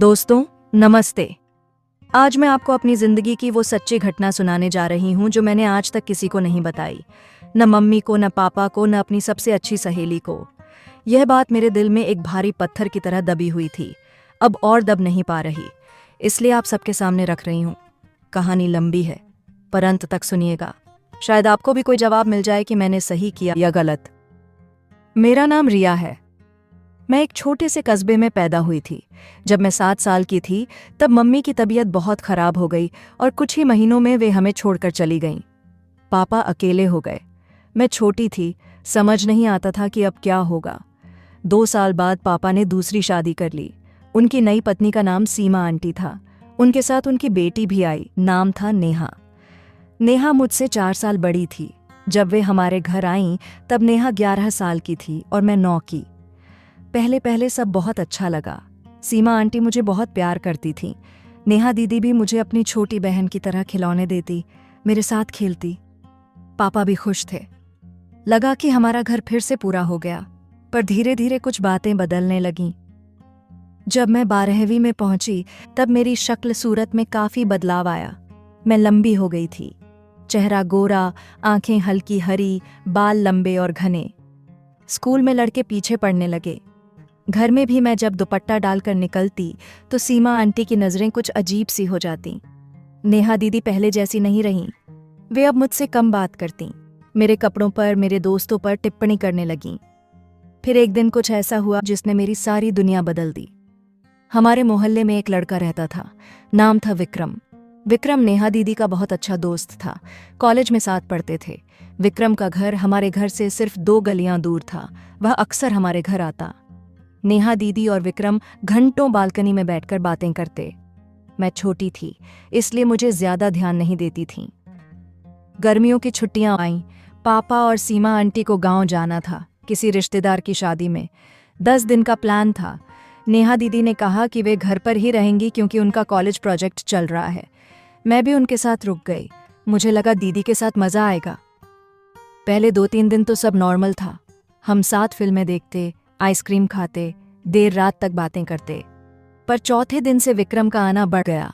दोस्तों नमस्ते। आज मैं आपको अपनी जिंदगी की वो सच्ची घटना सुनाने जा रही हूँ जो मैंने आज तक किसी को नहीं बताई, न मम्मी को, न पापा को, न अपनी सबसे अच्छी सहेली को। यह बात मेरे दिल में एक भारी पत्थर की तरह दबी हुई थी, अब और दब नहीं पा रही, इसलिए आप सबके सामने रख रही हूँ। कहानी लंबी है पर अंत तक सुनिएगा, शायद आपको भी कोई जवाब मिल जाए कि मैंने सही किया या गलत। मेरा नाम रिया है। मैं एक छोटे से कस्बे में पैदा हुई थी। जब मैं 7 साल की थी तब मम्मी की तबीयत बहुत खराब हो गई और कुछ ही महीनों में वे हमें छोड़कर चली गईं। पापा अकेले हो गए। मैं छोटी थी, समझ नहीं आता था कि अब क्या होगा। 2 साल बाद पापा ने दूसरी शादी कर ली। उनकी नई पत्नी का नाम सीमा आंटी था। उनके साथ उनकी बेटी भी आई, नाम था नेहा। नेहा मुझसे 4 साल बड़ी थी। जब वे हमारे घर आईं तब नेहा 11 साल की थी और मैं 9 की। पहले पहले सब बहुत अच्छा लगा। सीमा आंटी मुझे बहुत प्यार करती थी। नेहा दीदी भी मुझे अपनी छोटी बहन की तरह खिलौने देती, मेरे साथ खेलती। पापा भी खुश थे। लगा कि हमारा घर फिर से पूरा हो गया, पर धीरे धीरे कुछ बातें बदलने लगीं। जब मैं 12वीं में पहुंची तब मेरी शक्ल सूरत में काफी बदलाव आया। मैं लंबी हो गई थी, चेहरा गोरा, आंखें हल्की हरी, बाल लंबे और घने। स्कूल में लड़के पीछे पड़ने लगे। घर में भी मैं जब दुपट्टा डालकर निकलती तो सीमा आंटी की नजरें कुछ अजीब सी हो जाती। नेहा दीदी पहले जैसी नहीं रहीं। वे अब मुझसे कम बात करतीं, मेरे कपड़ों पर, मेरे दोस्तों पर टिप्पणी करने लगीं। फिर एक दिन कुछ ऐसा हुआ जिसने मेरी सारी दुनिया बदल दी। हमारे मोहल्ले में एक लड़का रहता था, नाम था विक्रम। विक्रम नेहा दीदी का बहुत अच्छा दोस्त था, कॉलेज में साथ पढ़ते थे। विक्रम का घर हमारे घर से सिर्फ 2 गलियां दूर था। वह अक्सर हमारे घर आता। नेहा दीदी और विक्रम घंटों बालकनी में बैठकर बातें करते। मैं छोटी थी, इसलिए मुझे ज्यादा ध्यान नहीं देती थी। गर्मियों की छुट्टियां आईं। पापा और सीमा आंटी को गांव जाना था, किसी रिश्तेदार की शादी में। 10 दिन का प्लान था। नेहा दीदी ने कहा कि वे घर पर ही रहेंगी क्योंकि उनका कॉलेज प्रोजेक्ट चल रहा है। मैं भी उनके साथ रुक गई। मुझे लगा दीदी के साथ मजा आएगा। पहले 2-3 दिन तो सब नॉर्मल था। हम साथ फिल्में देखते, आइसक्रीम खाते, देर रात तक बातें करते। पर चौथे दिन से विक्रम का आना बढ़ गया।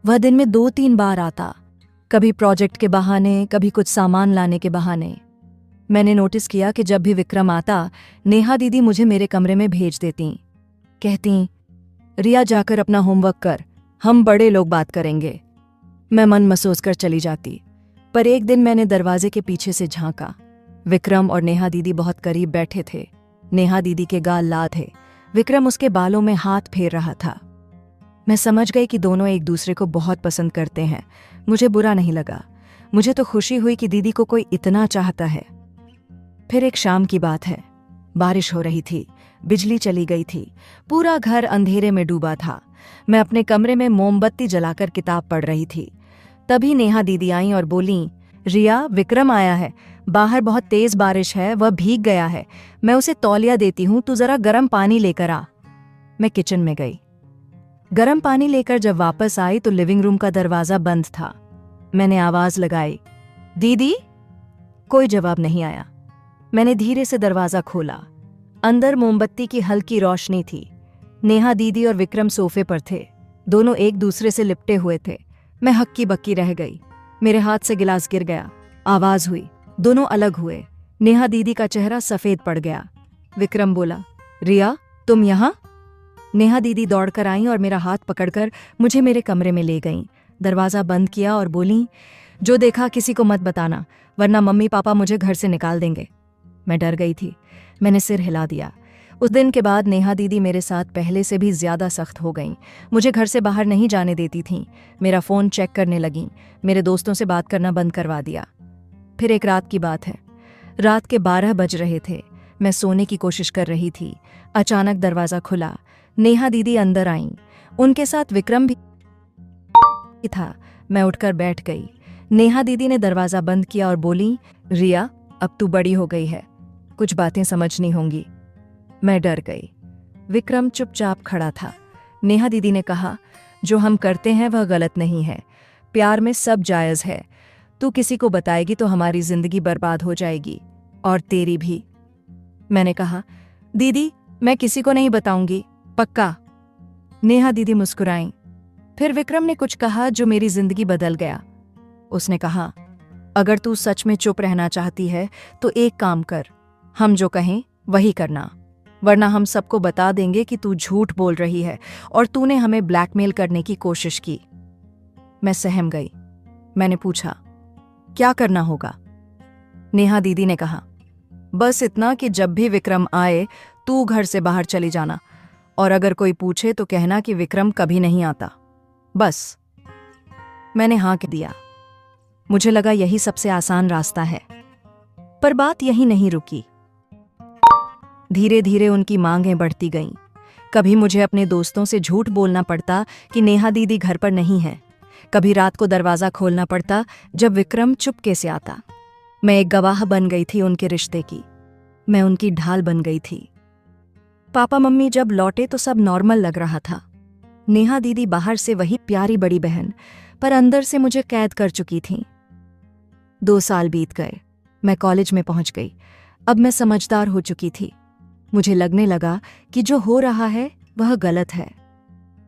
वह दिन में 2-3 बार आता, कभी प्रोजेक्ट के बहाने, कभी कुछ सामान लाने के बहाने। मैंने नोटिस किया कि जब भी विक्रम आता, नेहा दीदी मुझे मेरे कमरे में भेज देती। कहती, रिया जाकर अपना होमवर्क कर, हम बड़े लोग बात करेंगे। मैं मन महसूस कर चली जाती। पर एक दिन मैंने दरवाजे के पीछे से झांका। विक्रम और नेहा दीदी बहुत करीब बैठे थे। नेहा दीदी के गाल लाल थे। विक्रम उसके बालों में हाथ फेर रहा था। मैं समझ गई कि दोनों एक दूसरे को बहुत पसंद करते हैं। मुझे बुरा नहीं लगा। मुझे तो खुशी हुई कि दीदी को कोई इतना चाहता है। फिर एक शाम की बात है। बारिश हो रही थी, बिजली चली गई थी, पूरा घर अंधेरे में डूबा था। मैं अपने कमरे में मोमबत्ती जलाकर किताब पढ़ रही थी। तभी नेहा दीदी आईं और बोलीं, रिया, विक्रम आया है, बाहर बहुत तेज बारिश है, वह भीग गया है, मैं उसे तौलिया देती हूँ, तू जरा गर्म पानी लेकर आ। मैं किचन में गई। गर्म पानी लेकर जब वापस आई तो लिविंग रूम का दरवाजा बंद था। मैंने आवाज लगाई, दीदी। कोई जवाब नहीं आया। मैंने धीरे से दरवाजा खोला। अंदर मोमबत्ती की हल्की रोशनी थी। नेहा दीदी और विक्रम सोफे पर थे। दोनों एक दूसरे से लिपटे हुए थे। मैं हक्की बक्की रह गई। मेरे हाथ से गिलास गिर गया। आवाज हुई। दोनों अलग हुए। नेहा दीदी का चेहरा सफेद पड़ गया। विक्रम बोला, रिया, तुम यहाँ? नेहा दीदी दौड़कर आईं और मेरा हाथ पकड़कर मुझे मेरे कमरे में ले गईं। दरवाजा बंद किया और बोलीं, जो देखा किसी को मत बताना, वरना मम्मी पापा मुझे घर से निकाल देंगे। मैं डर गई थी। मैंने सिर हिला दिया। उस दिन के बाद नेहा दीदी मेरे साथ पहले से भी ज्यादा सख्त हो गईं। मुझे घर से बाहर नहीं जाने देती थीं। मेरा फ़ोन चेक करने लगीं। मेरे दोस्तों से बात करना बंद करवा दिया। फिर एक रात की बात है। रात के 12 बज रहे थे। मैं सोने की कोशिश कर रही थी। अचानक दरवाज़ा खुला। नेहा दीदी अंदर आईं। उनके साथ विक्रम भी था। मैं उठकर बैठ गई। नेहा दीदी ने दरवाज़ा बंद किया और बोली, रिया, अब तू बड़ी हो गई है, कुछ बातें समझनी होंगी। मैं डर गई। विक्रम चुपचाप खड़ा था। नेहा दीदी ने कहा, जो हम करते हैं वह गलत नहीं है, प्यार में सब जायज़ है। तू किसी को बताएगी तो हमारी जिंदगी बर्बाद हो जाएगी, और तेरी भी। मैंने कहा, दीदी, मैं किसी को नहीं बताऊंगी, पक्का। नेहा दीदी मुस्कुराईं। फिर विक्रम ने कुछ कहा जो मेरी जिंदगी बदल गया। उसने कहा, अगर तू सच में चुप रहना चाहती है तो एक काम कर, हम जो कहें वही करना, वरना हम सबको बता देंगे कि तू झूठ बोल रही है और तूने हमें ब्लैकमेल करने की कोशिश की। मैं सहम गई। मैंने पूछा, क्या करना होगा? नेहा दीदी ने कहा, बस इतना कि जब भी विक्रम आए तू घर से बाहर चली जाना, और अगर कोई पूछे तो कहना कि विक्रम कभी नहीं आता, बस। मैंने हाँ कह दिया। मुझे लगा यही सबसे आसान रास्ता है। पर बात यही नहीं रुकी। धीरे धीरे उनकी मांगें बढ़ती गईं। कभी मुझे अपने दोस्तों से झूठ बोलना पड़ता कि नेहा दीदी घर पर नहीं है। कभी रात को दरवाज़ा खोलना पड़ता जब विक्रम चुपके से आता। मैं एक गवाह बन गई थी उनके रिश्ते की। मैं उनकी ढाल बन गई थी। पापा मम्मी जब लौटे तो सब नॉर्मल लग रहा था। नेहा दीदी बाहर से वही प्यारी बड़ी बहन, पर अंदर से मुझे कैद कर चुकी थी। 2 साल बीत गए। मैं कॉलेज में पहुंच गई। अब मैं समझदार हो चुकी थी। मुझे लगने लगा कि जो हो रहा है वह गलत है।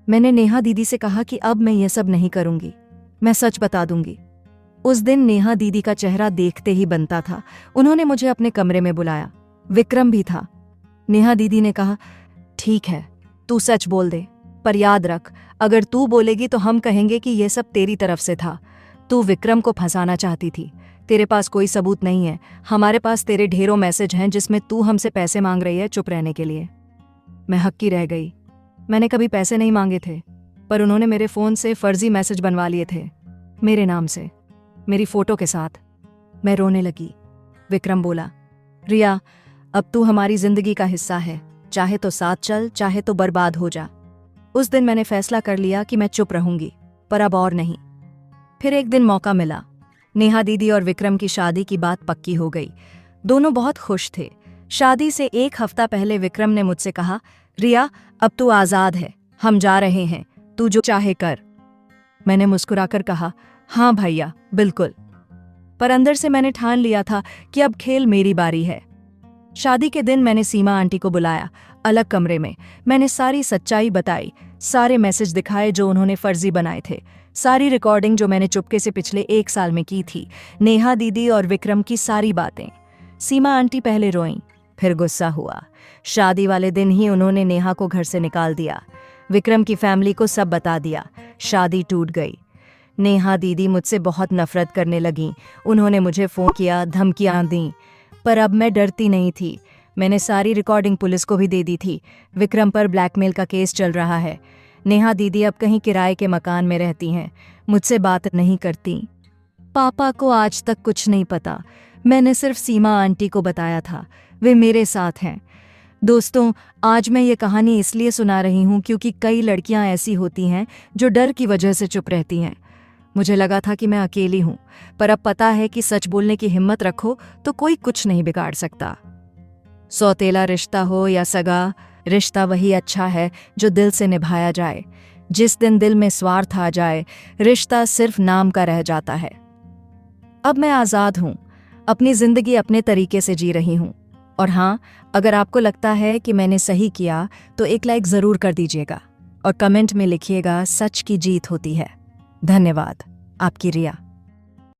मैंने नेहा दीदी से कहा कि अब मैं यह सब नहीं करूंगी, मैं सच बता दूंगी। उस दिन नेहा दीदी का चेहरा देखते ही बनता था। उन्होंने मुझे अपने कमरे में बुलाया। विक्रम भी था। नेहा दीदी ने कहा, ठीक है, तू सच बोल दे, पर याद रख, अगर तू बोलेगी तो हम कहेंगे कि यह सब तेरी तरफ से था। तू विक्रम को फंसाना चाहती थी। तेरे पास कोई सबूत नहीं है। हमारे पास तेरे ढेरों मैसेज हैं जिसमें तू हमसे पैसे मांग रही है चुप रहने के लिए। मैं हक्की रह गई। मैंने कभी पैसे नहीं मांगे थे, पर उन्होंने मेरे फ़ोन से फर्जी मैसेज बनवा लिए थे, मेरे नाम से, मेरी फ़ोटो के साथ। मैं रोने लगी। विक्रम बोला, रिया, अब तू हमारी ज़िंदगी का हिस्सा है, चाहे तो साथ चल, चाहे तो बर्बाद हो जा। उस दिन मैंने फैसला कर लिया कि मैं चुप रहूंगी, पर अब और नहीं। फिर एक दिन मौका मिला। नेहा दीदी और विक्रम की शादी की बात पक्की हो गई। दोनों बहुत खुश थे। शादी से 1 हफ्ता पहले विक्रम ने मुझसे कहा, रिया, अब तू आज़ाद है, हम जा रहे हैं, तू जो चाहे कर। मैंने मुस्कुराकर कहा, हाँ भैया, बिल्कुल। पर अंदर से मैंने ठान लिया था कि अब खेल मेरी बारी है। शादी के दिन मैंने सीमा आंटी को बुलाया, अलग कमरे में। मैंने सारी सच्चाई बताई, सारे मैसेज दिखाए जो उन्होंने फर्जी बनाए थे, सारी रिकॉर्डिंग जो मैंने चुपके से पिछले 1 साल में की थी, नेहा दीदी और विक्रम की सारी बातें। सीमा आंटी पहले रोईं, फिर गुस्सा हुआ। शादी वाले दिन ही उन्होंने नेहा को घर से निकाल दिया। विक्रम की फैमिली को सब बता दिया। शादी टूट गई। नेहा दीदी मुझसे बहुत नफरत करने लगीं। उन्होंने मुझे फ़ोन किया, धमकियां दी, पर अब मैं डरती नहीं थी। मैंने सारी रिकॉर्डिंग पुलिस को भी दे दी थी। विक्रम पर ब्लैकमेल का केस चल रहा है। नेहा दीदी अब कहीं किराए के मकान में रहती हैं, मुझसे बात नहीं करती। पापा को आज तक कुछ नहीं पता। मैंने सिर्फ सीमा आंटी को बताया था, वे मेरे साथ हैं। दोस्तों, आज मैं ये कहानी इसलिए सुना रही हूँ क्योंकि कई लड़कियाँ ऐसी होती हैं जो डर की वजह से चुप रहती हैं। मुझे लगा था कि मैं अकेली हूँ, पर अब पता है कि सच बोलने की हिम्मत रखो तो कोई कुछ नहीं बिगाड़ सकता। सौतेला रिश्ता हो या सगा, रिश्ता वही अच्छा है जो दिल से निभाया जाए। जिस दिन दिल में स्वार्थ आ जाए, रिश्ता सिर्फ नाम का रह जाता है। अब मैं आज़ाद हूँ, अपनी ज़िंदगी अपने तरीके से जी रही हूँ। और हाँ, अगर आपको लगता है कि मैंने सही किया तो एक लाइक ज़रूर कर दीजिएगा और कमेंट में लिखिएगा, सच की जीत होती है। धन्यवाद। आपकी रिया।